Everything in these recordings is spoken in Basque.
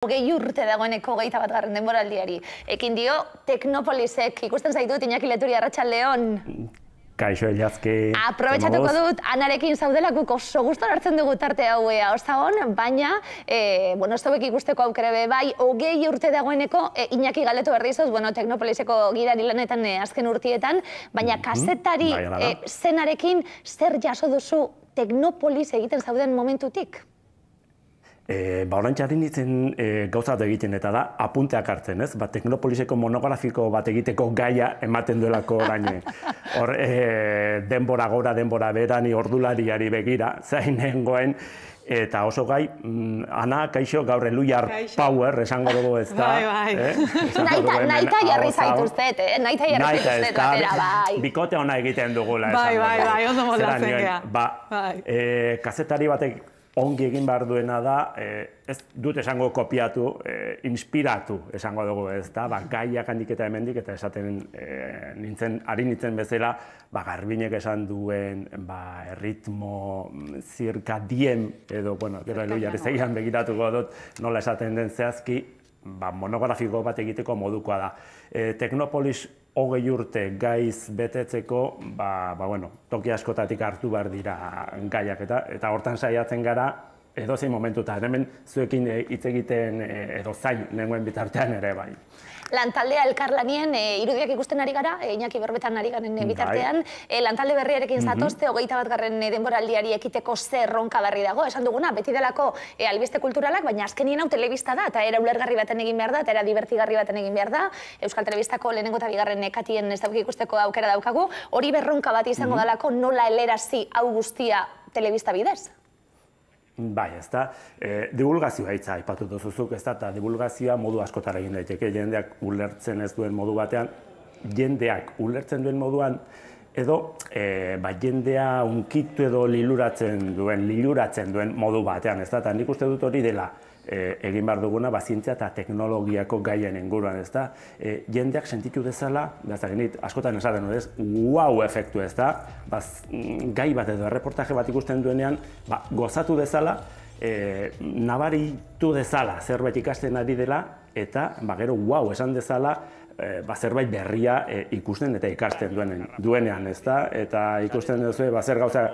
Hogei urte dagoeneko 21. denboraldiari. Ekin dio, Teknopolisek ikusten zaitut Iñaki Leturi Arratsaldeon. Kaixo Elazki. Aprobetxatuko dut, Anarekin zaudelak oso gustora hartzen dugu tarte hau osagon, baina, ez dauek ikusteko aukere bai, hogei urte dagoeneko Iñaki galdetu behar dizut, Teknopoliseko gidari lanetan azken urtietan, baina kazetari zenarekin zer jaso duzu Teknopolis egiten zauden momentutik? Horantxe ari nintzen gauzat egiten eta da apunteak hartzen, ez? Teknopoliseko monografiko bat egiteko gaia ematen duelako orain. Hor, denbora gora, denbora berani, ordulariari begira, zain nengoen, eta oso gai, Ana, kaixo, gaur Eluiar Power, esango dugu ez da. Naita jarri zaituztet, naita jarri zaituztet batera, bai. Bikote ona egiten dugula, esango dugu. Bai, ondo moldatzen gea. Kazetari batek ongi egin behar duena da, ez dut esango kopiatu, inspiratu esango dugu ez da, gaiak handik eta hemendik eta esaten ari nintzen bezala, Garbinek esan duen erritmo zirkadien, edo, gero Eluiar ezegian begiratuko dut, nola esaten den zehazki, monografiko bat egiteko modukoa da. Teknopolis hogei urte gaiz betetzeko, toki askotatik hartu behar dira gaiak eta hortan saiatzen gara edozein momentutan. Hemen zuekin hitz egiten edo zain nengoen bitartean ere bai. Lantaldea elkarlanien irudiak ikusten ari gara, Iñaki berbetan ari garen bitartean, lantalde berriarekin zatozte, 21. denboraldiari ekiteko zer ronka berri dago, esan duguna, beti delako albiste kulturalak, baina azkenien hau telebista da, eta era ulergarri baten egin behar da, eta era divertigarri baten egin behar da, Euskal Telebistako lehenengo eta bigarren katien ez dauki ikusteko aukera daukagu, hori berronka bat izango delako nola helerazi hau guztia telebista bidez? Bai, ez da, divulgazioa hitza aipatu duzuzuk, ez da, eta divulgazioa modu askotara egin daiteke, jendeak ulertzen ez duen modu batean, jendeak ulertzen duen moduan, edo jendea unkitu edo liluratzen duen modu batean, ez da, eta nik uste dut hori dela egin behar duguna, zientzia eta teknologiako gaien inguruan, ez da, jendeak sentitu dezala, askotan esaten dut ez, wow efektu ez da, gai bat edo erreportaje bat ikusten duenean, gozatu dezala, nabaritu dezala zerbait ikasten ari dela, eta gero wow esan dezala, zerbait berria ikusten eta ikasten duenean, ez da, eta ikusten duzu, zer gauza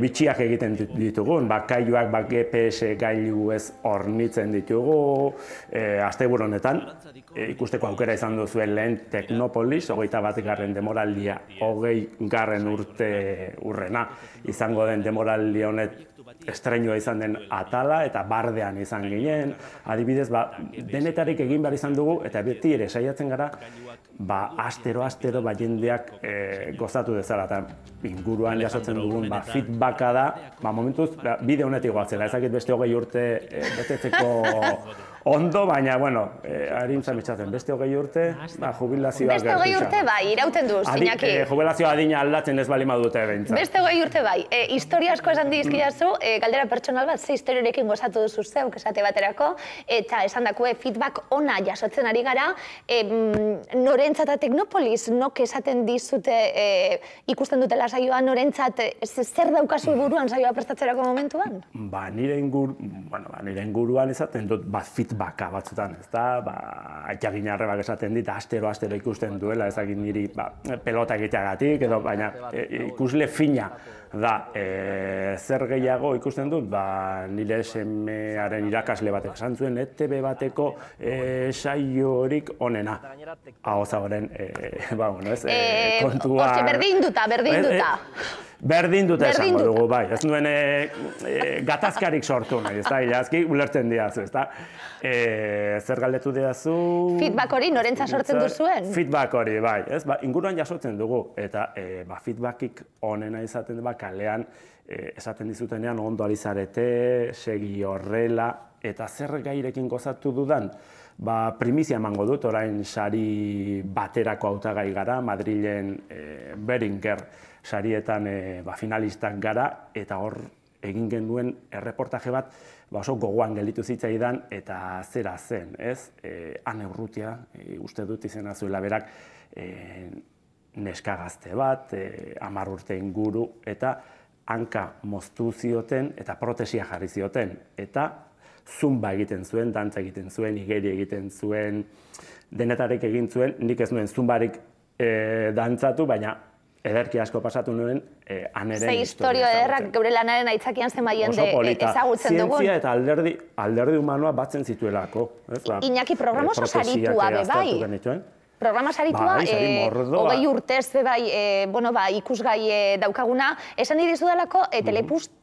bitxiak egiten ditugun, kailuak, GPS gailu ez hornitzen ditugu, asteburu honetan, ikusteko aukera izan duzuen lehen Teknopolis, 21. denboraldia, 20. urte urrena, izango den denboraldi honet estreinua izan den atala eta bardean izan ginen, adibidez, denetarik egin behar izan dugu, eta beti ere saiatzen gara, astero jendeak gozatu dezala, eta inguruan jasotzen dugun feedbacka da, momentuz, bide honetik goatzela, ezakit beste 20 urte betetzeko ondo, baina, harin zamitzatzen, beste 20 urte, jubilazioak gertu. Beste 20 urte bai, irauten duz, Iñaki. Jubilazioa adina aldatzen ez balima dute behintzat. Beste 20 urte bai. Historia asko esan dizkidazu, galdera pertsonal bat, ze historiarekin gozatu duzu zeuk esate baterako, eta esan dakue feedback ona jasotzen ari gara, norentzat Teknopolis, nok esaten dizute ikusten dutela saioa, norentzat zer daukazu buruan saioa prestatzerako momentuan? Nire inguruan esaten dut feedbacka batzutan, ez da, Aitzaginarrebak esaten dit, astero ikusten duela, ezagin niri pelota egiteagatik, edo baina ikusle fina da, zer gehiago ikusten dut, nire semearen irakasle batek esan zuen, ETV bateko saiorik onena. Hau zagoren, kontua... Berdinduta. Berdinduta esango dugu, bai. Ez nuen gatazkarik sortu nahi, ez da, Ilazki, ulertzen diazu, ez da. Zer galdetu diazu... Feedback hori norentza sortzen duzuen? Feedback hori, bai. Inguruan jasotzen dugu, eta feedbackik onena izaten da, kalean esaten dizutenean ondo alizarete, segi horrela, eta zer gairekin gozatu dudan, primizia emango dut, orain sari baterako hautagai gara, Madrilen Beringer sarietan finalistak gara, eta hor egin genuen erreportaje bat oso gogoan gelditu zitzaidan, eta zera zen, ez? Ane Urrutia, uste dut izena zuela berak, neska gazte bat, 10 urte inguru, eta hanka moztu zioten eta protesia jarri zioten. Eta zumba egiten zuen, dantza egiten zuen, igeri egiten zuen, denetarik egin zuen, nik ez nuen zumbarik dantzatu, baina ederki asko pasatu nuen aneren historia. Ze historio ederrak geure lanaren aitzakian zenba jende ezagutzen dugun. Zientzia eta alderdi humanoa batzen zituelako. Iñaki, programa oso saritua bebai. Programa saritua, 20 urtez bebai ikusgai daukaguna. Esan idizu dalako,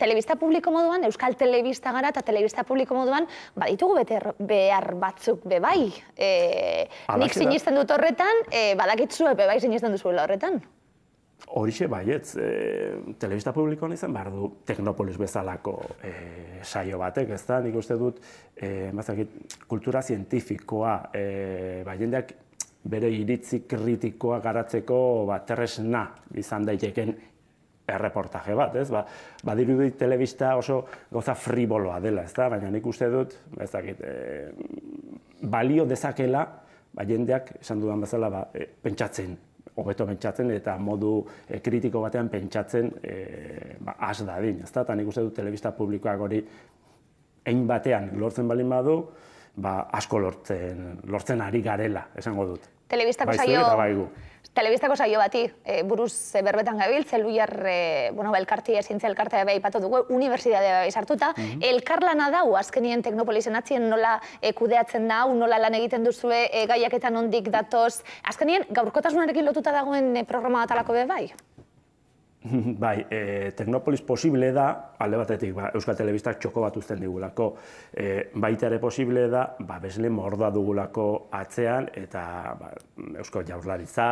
telebista publiko moduan, Euskal Telebista gara eta telebista publiko moduan, baditugu behar batzuk bebai. Nik sinisten dut horretan, badakitzue bebai sinisten duzuela horretan. Horixe baietz, telebista publikoan izan behar du Teknopolis bezalako saio batek, ez da? Nik uste dut, kultura zientifikoa, jendeak bere iritzi kritikoa garatzeko tresna izan daiteken erreportaje bat, ez? Badirudi telebista oso gauza friboloa dela, ez da? Baina nik uste dut, balio dezakela, jendeak, esan dudan bezala, pentsatzen, hobeto pentsatzen eta modu kritiko batean pentsatzen has dadin, ez da? Eta nik uste dut telebista publikoak hori hein batean lortzen balin badu, asko lortzen ari garela, esango dut. Telebistako saio bati buruz berbetan gabil, Zeluiar zientzia elkartea beha ipatu dugu, unibertsitatea beha sartuta. Elkarlana dau, azkenien Teknopolisen atzien nola kudeatzen dau, nola lan egiten duzue, gaiak eta nondik datoz. Azkenien, gaurkotasunarekin lotuta dagoen programa bat alako beha bai? Bai, Teknopolis posible da, alde batetik Euskal Telebistak txoko bat uzten digulako. Baita ere posible da, besle mordoa dugulako atzean, eta Eusko Jaurlaritza,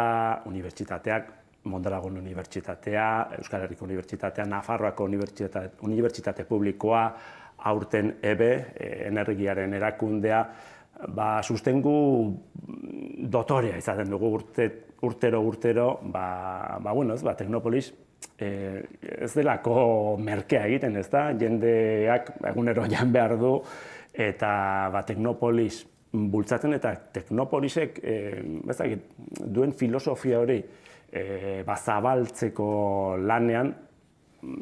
unibertsitateak, Mondragon Unibertsitatea, Euskal Herriko Unibertsitatea, Nafarroako Unibertsitate Publikoa, aurten EBE, energiaren erakundea, sustengu dotorea izaten dugu urtero, Teknopolis ez delako merkea egiten, ez da? Jendeak egunero jan behar du, eta Teknopolis bultzatzen, eta Teknopolisek duen filosofia hori zabaltzeko lanean,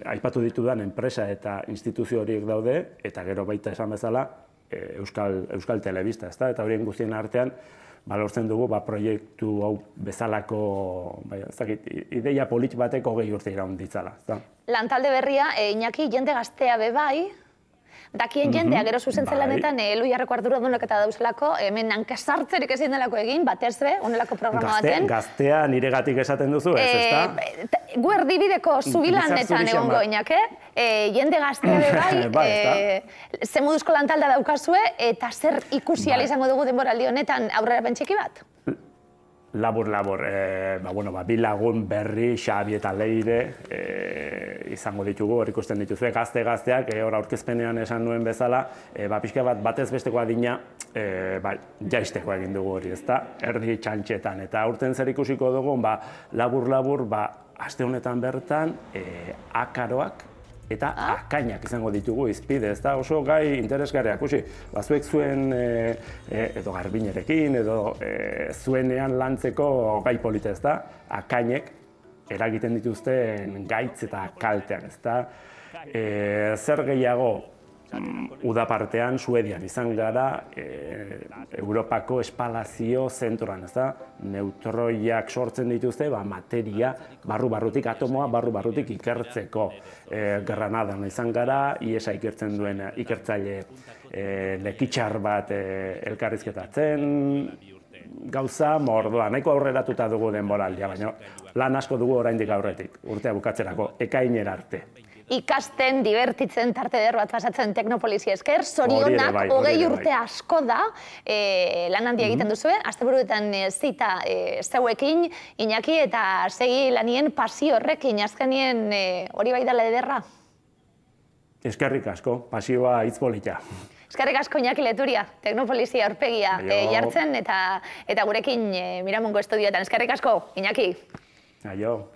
aipatu ditudan enpresa eta instituzio horiek daude, eta gero baita esan bezala Euskal Telebista, ez da? Eta horien guztien artean, lortzen dugu proiektu hau bezalako ideia polit bateko 20 urte iraun ditzala. Lantalde berria, Iñaki, jende gaztea bebai, dakien jendea gero zuzentzen lanetan Elhuiarreko arduradunak eta dauzelako, hemen hankasartzerik ezin delako egin, batez be, honelako programa baten. Gaztea niregatik esaten duzu, ez da? Gu erdibideko zubilanetan egongo, Iñaki, jende gaztea bebai, ze moduzko lantaldea daukazue, eta zer ikusi ahal izango dugu denboraldi honetan aurrera pentsiki bat? Labur, bi lagun berri, Xabi eta Leire izango ditugu, hor ikusten dituzue, gazteak, hor aurkezpenean esan nuen bezala, pixka bat batez besteko adina jaisteko egin dugu hori, ezta? Erdi txantxetan, eta aurten zer ikusiko dugu, labur, aste honetan bertan, akaroak eta akainak izango ditugu izpide, ez da? Oso gai interesgarriak, zuek zuen edo garbinerekin, edo zuenean lantzeko gai polita, ez da? Akainek eragiten dituzten gaitz eta kalteak, ez da? Zer gehiago, udapartean, Suedian izan gara, Europako espalazio zentroan, ez da? Neutroiak sortzen dituzte, materia barrutik, atomoa barrutik ikertzeko. Granadan izan gara, IESA ikertzen duen ikertzaile lekitxar bat elkarrizketatzen, gauza mordoa, nahiko aurreratuta dugu denboraldia, baina lan asko dugu oraindik aurretik, urtea bukatzerako, ekainera arte. Ikasten, divertitzen, tarte eder bat pasatzen Teknopolisi esker, zorionak 20 urte asko da, lan handia egiten duzue, asteburuetan zita zeuekin, Iñaki, eta segi lanien pasio horrekin, azkenien hori bai dela ederra? Eskerrik asko, pasioa hitz polita. Eskerrik asko, Iñaki Leturia, Teknopolisi aurpegia jartzen, eta gurekin Miramongo estudioetan. Eskerrik asko, Iñaki. Aio.